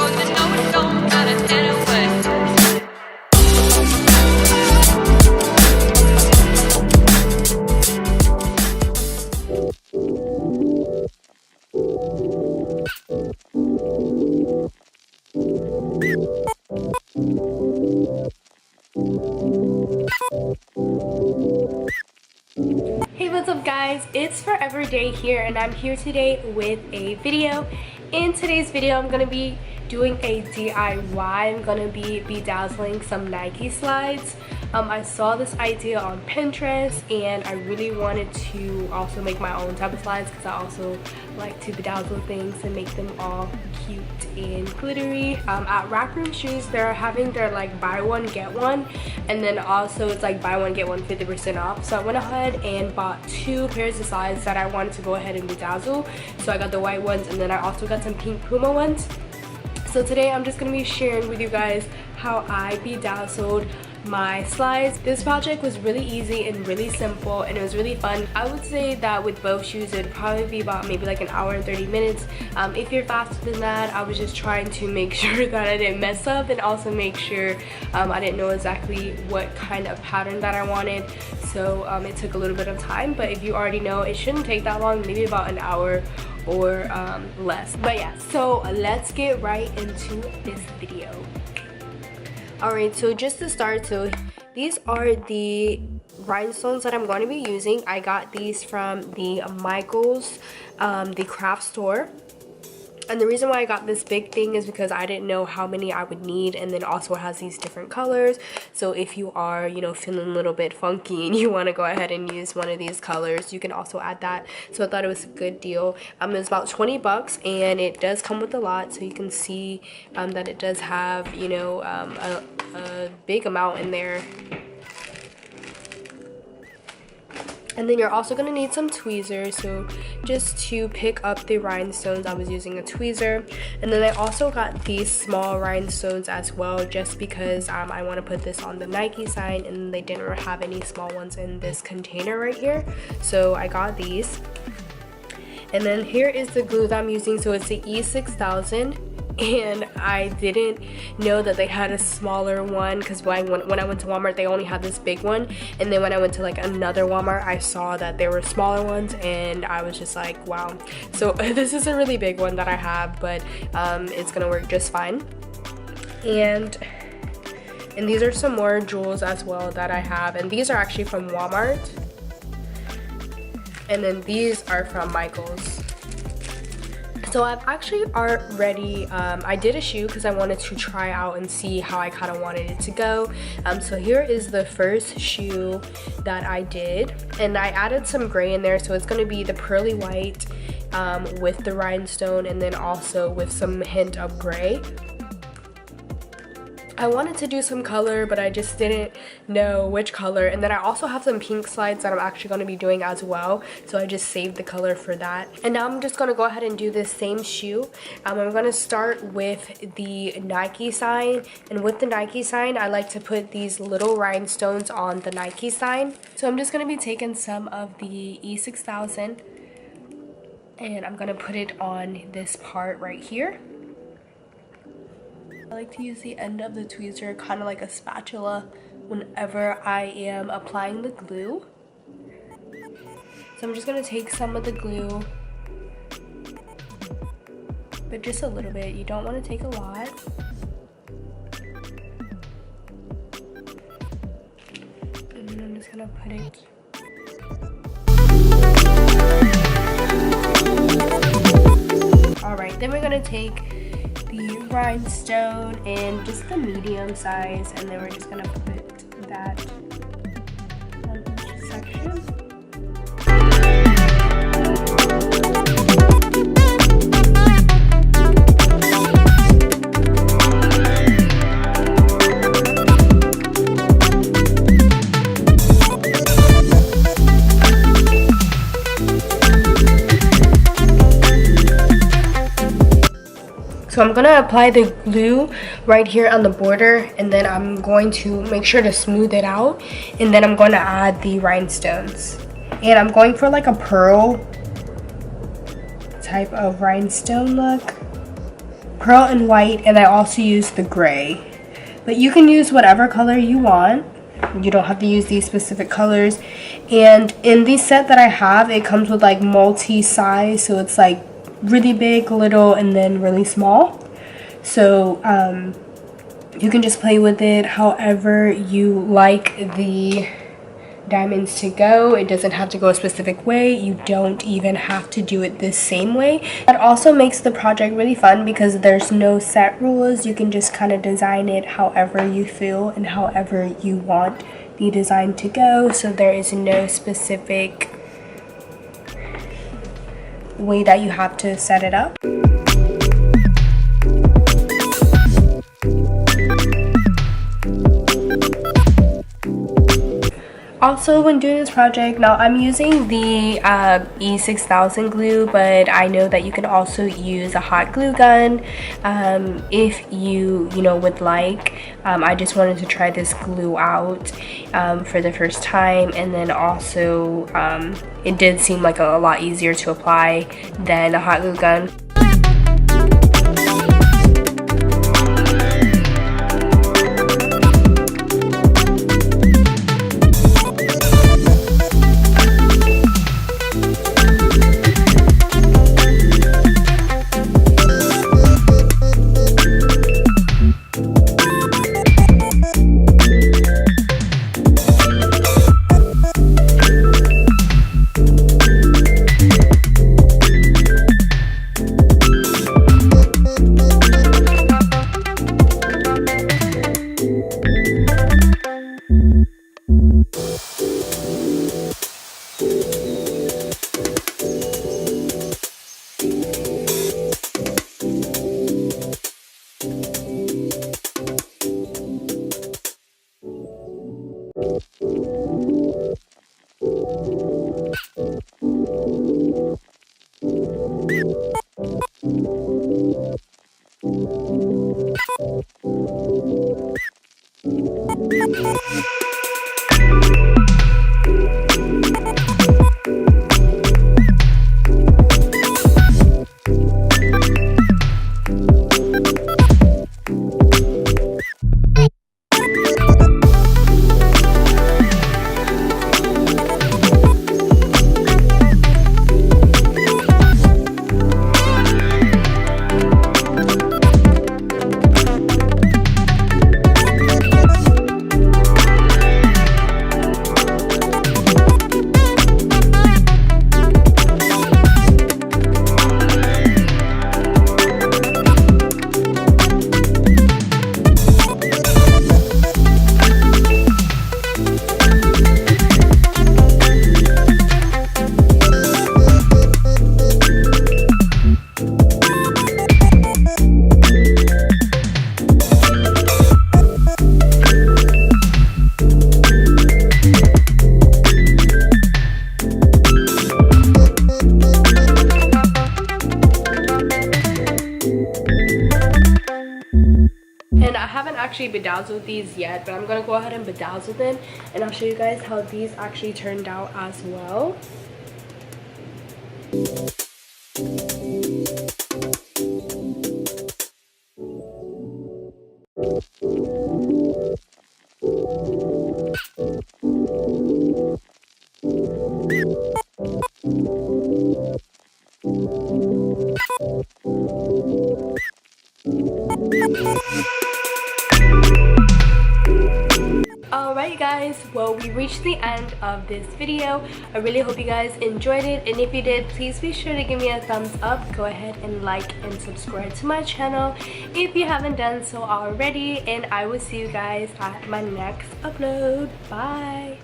you know it don't matter anyway. Hey, what's up guys, it's Forever Day here, and I'm here today with a video. In today's video I'm gonna be doing a DIY. I'm gonna be bedazzling some Nike slides. I saw this idea on Pinterest and I really wanted to also make my own type of slides because I also like to bedazzle things and make them all cute and glittery. At Rack Room Shoes, they're having their like buy one get one, and then also it's like buy one get one 50% off. So I went ahead and bought 2 pairs of slides that I wanted to go ahead and bedazzle. So I got the white ones and then I also got some pink Puma ones. So today I'm just going to be sharing with you guys how I bedazzled my slides. This project was really easy and really simple, and it was really fun. I would say that with both shoes it'd probably be about maybe like an hour and 30 minutes. If you're faster than that, I was just trying to make sure that I didn't mess up and also make sure I didn't know exactly what kind of pattern that I wanted. So it took a little bit of time, but if you already know, it shouldn't take that long, maybe about an hour or less. But yeah, so let's get right into this video. Alright, so just to start, so these are the rhinestones that I'm going to be using. I got these from the Michaels, the craft store. And the reason why I got this big thing is because I didn't know how many I would need, and then also it has these different colors. So if you are, you know, feeling a little bit funky and you want to go ahead and use one of these colors, you can also add that. So I thought it was a good deal. It's about 20 bucks and it does come with a lot. So you can see that it does have, you know, a big amount in there. And then you're also going to need some tweezers. So just to pick up the rhinestones, I was using a tweezer. And then I also got these small rhinestones as well, just because I want to put this on the Nike sign, and they didn't have any small ones in this container right here. So I got these. And then here is the glue that I'm using. So it's the E6000. And I didn't know that they had a smaller one, because when I went to Walmart they only had this big one, and then when I went to like another Walmart I saw that there were smaller ones, and I was just like, wow. So this is a really big one that I have, but it's gonna work just fine. And these are some more jewels as well that I have, and these are actually from Walmart, and then these are from Michaels. So I've actually already, I did a shoe because I wanted to try out and see how I kind of wanted it to go. So here is the first shoe that I did, and I added some gray in there. So it's going to be the pearly white with the rhinestone, and then also with some hint of gray. I wanted to do some color, but I just didn't know which color. And then I also have some pink slides that I'm actually going to be doing as well, so I just saved the color for that. And now I'm just going to go ahead and do this same shoe. I'm going to start with the Nike sign, and with the Nike sign I like to put these little rhinestones on the Nike sign. So I'm just going to be taking some of the E6000 and I'm going to put it on this part right here. I like to use the end of the tweezer kind of like a spatula whenever I am applying the glue. So I'm just going to take some of the glue, but just a little bit. You don't want to take a lot. And then I'm just going to put it. Alright, then we're going to take the rhinestone in just the medium size, and then we're just gonna put that on each section. So I'm going to apply the glue right here on the border, and then I'm going to make sure to smooth it out, and then I'm going to add the rhinestones. And I'm going for like a pearl type of rhinestone look. pearl and white, and I also used the gray. But you can use whatever color you want. You don't have to use these specific colors. And in the set that I have, it comes with like multi-size, so it's like really big, little, and then really small. So you can just play with it however you like the diamonds to go. It doesn't have to go a specific way. You don't even have to do it the same way. That also makes the project really fun because there's no set rules. You can just kind of design it however you feel and however you want the design to go. So there is no specific way that you have to set it up. Also, when doing this project, now I'm using the E6000 glue, but I know that you can also use a hot glue gun if you would like. I just wanted to try this glue out for the first time, and then also it did seem like a lot easier to apply than a hot glue gun. And I haven't actually bedazzled these yet, but I'm gonna go ahead and bedazzle them, and I'll show you guys how these actually turned out as well. Alright guys, well, we reached the end of this video. I really hope you guys enjoyed it, and if you did, please be sure to give me a thumbs up. Go ahead and like and subscribe to my channel if you haven't done so already, and I will see you guys at my next upload. Bye.